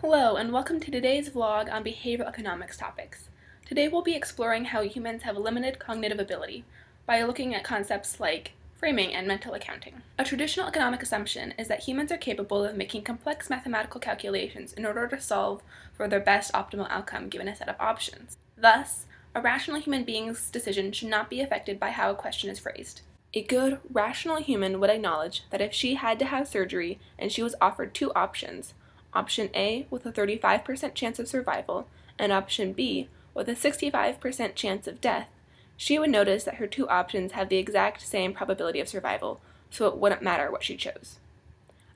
Hello, and welcome to today's vlog on behavioral economics topics. Today we'll be exploring how humans have limited cognitive ability by looking at concepts like framing and mental accounting. A traditional economic assumption is that humans are capable of making complex mathematical calculations in order to solve for their best optimal outcome given a set of options. Thus, a rational human being's decision should not be affected by how a question is phrased. A good, rational human would acknowledge that if she had to have surgery and she was offered two options, Option A with a 35% chance of survival, and Option B with a 65% chance of death, she would notice that her two options have the exact same probability of survival, so it wouldn't matter what she chose.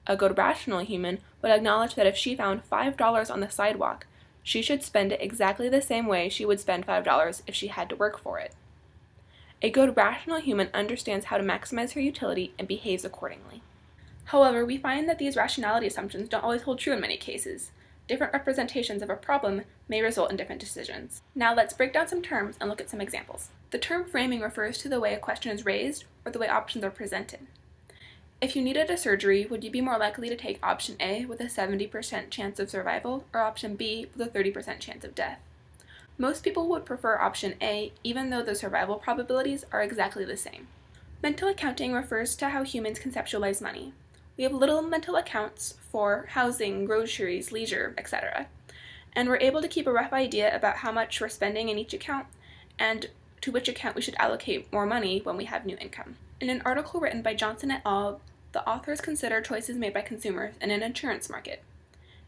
A good rational human would acknowledge that if she found $5 on the sidewalk, she should spend it exactly the same way she would spend $5 if she had to work for it. A good rational human understands how to maximize her utility and behaves accordingly. However, we find that these rationality assumptions don't always hold true in many cases. Different representations of a problem may result in different decisions. Now let's break down some terms and look at some examples. The term framing refers to the way a question is raised or the way options are presented. If you needed a surgery, would you be more likely to take option A with a 70% chance of survival or option B with a 30% chance of death? Most people would prefer option A even though the survival probabilities are exactly the same. Mental accounting refers to how humans conceptualize money. We have little mental accounts for housing, groceries, leisure, etc. And we're able to keep a rough idea about how much we're spending in each account and to which account we should allocate more money when we have new income. In an article written by Johnson et al., the authors consider choices made by consumers in an insurance market.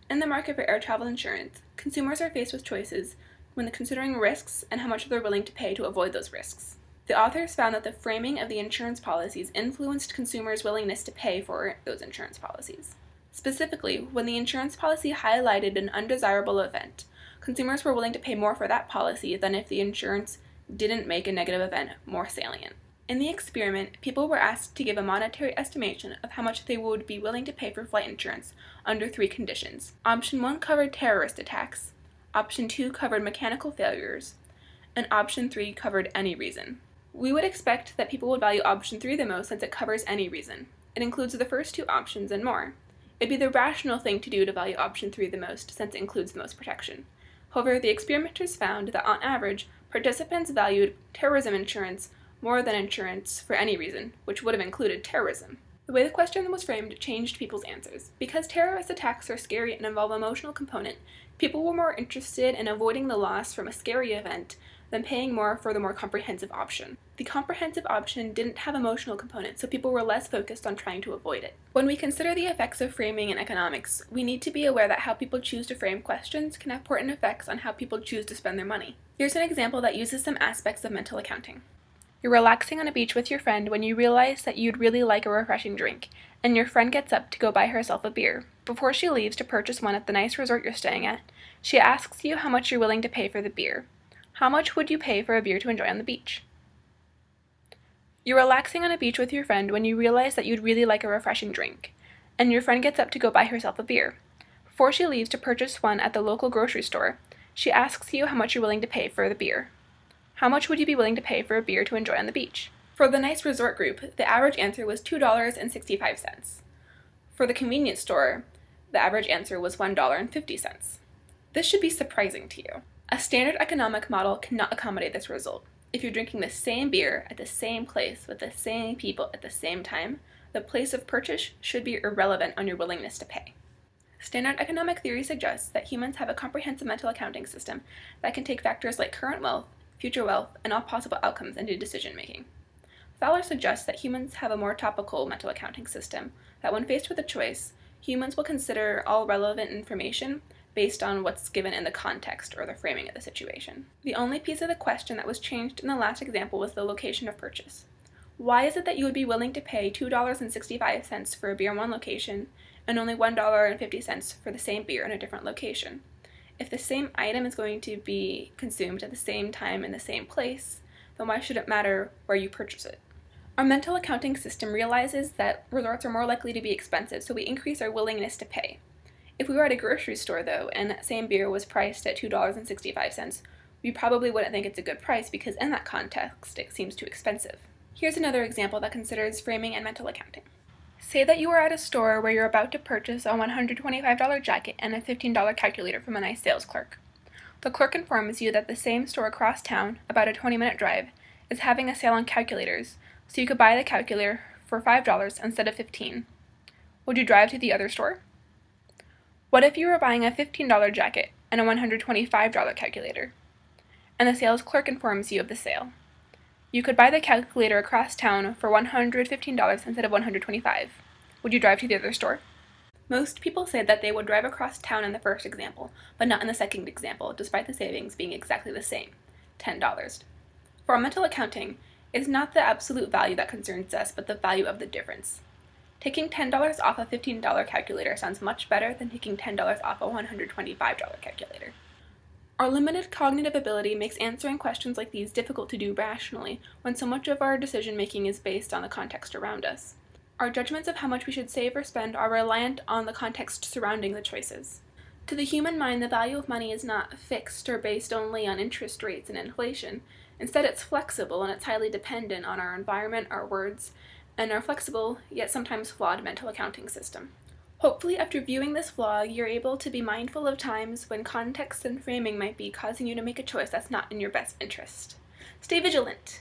In the market for air travel insurance, consumers are faced with choices when considering risks and how much they're willing to pay to avoid those risks. The authors found that the framing of the insurance policies influenced consumers' willingness to pay for those insurance policies. Specifically, when the insurance policy highlighted an undesirable event, consumers were willing to pay more for that policy than if the insurance didn't make a negative event more salient. In the experiment, people were asked to give a monetary estimation of how much they would be willing to pay for flight insurance under three conditions. Option 1 covered terrorist attacks, Option 2 covered mechanical failures, and Option 3 covered any reason. We would expect that people would value option 3 the most since it covers any reason. It includes the first two options and more. It'd be the rational thing to do to value option 3 the most since it includes the most protection. However, the experimenters found that on average, participants valued terrorism insurance more than insurance for any reason, which would have included terrorism. The way the question was framed changed people's answers. Because terrorist attacks are scary and involve an emotional component, people were more interested in avoiding the loss from a scary event than paying more for the more comprehensive option. The comprehensive option didn't have emotional components, so people were less focused on trying to avoid it. When we consider the effects of framing in economics, we need to be aware that how people choose to frame questions can have important effects on how people choose to spend their money. Here's an example that uses some aspects of mental accounting. You're relaxing on a beach with your friend when you realize that you'd really like a refreshing drink, and your friend gets up to go buy herself a beer. Before she leaves to purchase one at the nice resort you're staying at, she asks you how much you're willing to pay for the beer. How much would you pay for a beer to enjoy on the beach? You're relaxing on a beach with your friend when you realize that you'd really like a refreshing drink, and your friend gets up to go buy herself a beer. Before she leaves to purchase one at the local grocery store, she asks you how much you're willing to pay for the beer. How much would you be willing to pay for a beer to enjoy on the beach? For the nice resort group, the average answer was $2.65. For the convenience store, the average answer was $1.50. This should be surprising to you. A standard economic model cannot accommodate this result. If you're drinking the same beer at the same place with the same people at the same time, the place of purchase should be irrelevant on your willingness to pay. Standard economic theory suggests that humans have a comprehensive mental accounting system that can take factors like current wealth, future wealth, and all possible outcomes into decision making. Thaler suggests that humans have a more topical mental accounting system, that when faced with a choice, humans will consider all relevant information based on what's given in the context or the framing of the situation. The only piece of the question that was changed in the last example was the location of purchase. Why is it that you would be willing to pay $2.65 for a beer in one location and only $1.50 for the same beer in a different location? If the same item is going to be consumed at the same time in the same place, then why should it matter where you purchase it? Our mental accounting system realizes that resorts are more likely to be expensive, so we increase our willingness to pay. If we were at a grocery store, though, and that same beer was priced at $2.65, we probably wouldn't think it's a good price because in that context, it seems too expensive. Here's another example that considers framing and mental accounting. Say that you are at a store where you're about to purchase a $125 jacket and a $15 calculator from a nice sales clerk. The clerk informs you that the same store across town, about a 20-minute drive, is having a sale on calculators, so you could buy the calculator for $5 instead of $15. Would you drive to the other store? What if you were buying a $15 jacket and a $125 calculator, and the sales clerk informs you of the sale? You could buy the calculator across town for $115 instead of $125. Would you drive to the other store? Most people say that they would drive across town in the first example, but not in the second example, despite the savings being exactly the same, $10. For mental accounting, it's not the absolute value that concerns us, but the value of the difference. Taking $10 off a $15 calculator sounds much better than taking $10 off a $125 calculator. Our limited cognitive ability makes answering questions like these difficult to do rationally when so much of our decision-making is based on the context around us. Our judgments of how much we should save or spend are reliant on the context surrounding the choices. To the human mind, the value of money is not fixed or based only on interest rates and inflation. Instead, it's flexible and it's highly dependent on our environment, our words, and our flexible, yet sometimes flawed mental accounting system. Hopefully, after viewing this vlog, you're able to be mindful of times when context and framing might be causing you to make a choice that's not in your best interest. Stay vigilant!